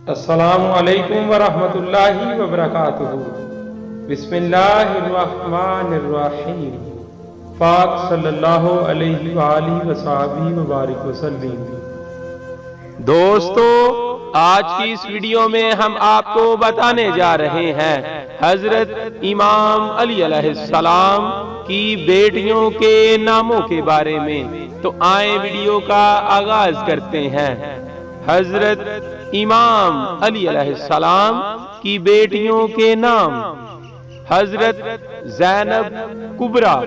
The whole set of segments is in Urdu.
السلام علیکم ورحمۃ اللہ وبرکاتہ۔ بسم اللہ الرحمن الرحیم۔ پاک صلی اللہ علیہ وآلہ وصحبہ وبارک وسلم۔ دوستو، آج کی اس ویڈیو میں ہم آپ کو بتانے جا رہے ہیں حضرت امام علی علیہ السلام کی بیٹیوں کے ناموں کے بارے میں۔ تو آئیں ویڈیو کا آغاز کرتے ہیں۔ حضرت امام علی علیہ السلام کی بیٹیوں کے نام: حضرت زینب کبریٰ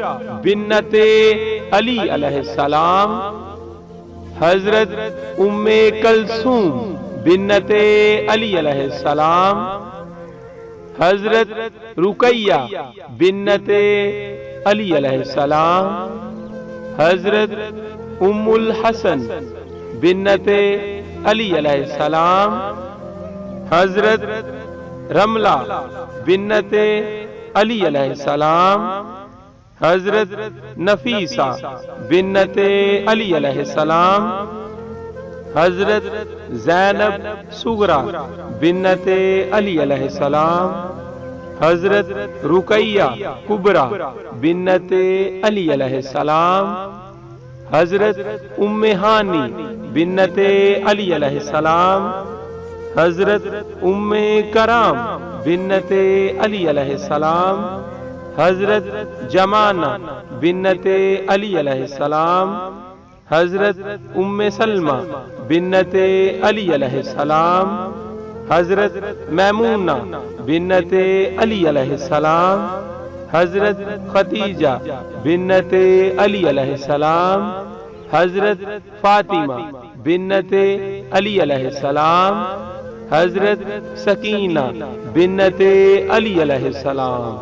بنت علی علیہ السلام، حضرت ام کلثوم بنت علی علیہ السلام، حضرت رقیہ بنت علی علیہ السلام، حضرت ام الحسن بنت علی علیہ السلام، حضرت رملہ بنت علی علیہ السلام، حضرت نفیسہ بنت علی علیہ السلام، حضرت زینب صغریٰ بنت علی علیہ السلام، حضرت رقیہ کبریٰ بنت علی علیہ السلام، حضرت ام ہانی بنت علی علیہ السلام، حضرت ام کرام بنت علی علیہ السلام، حضرت جمانہ بنت علی علیہ السلام، حضرت ام سلمہ بنت علی علیہ السلام، حضرت میمونہ بنت علی علیہ السلام، حضرت خدیجہ بنت علی علیہ السلام، حضرت فاطمہ بنت علی علیہ السلام، حضرت سکینہ بنت علی علیہ السلام۔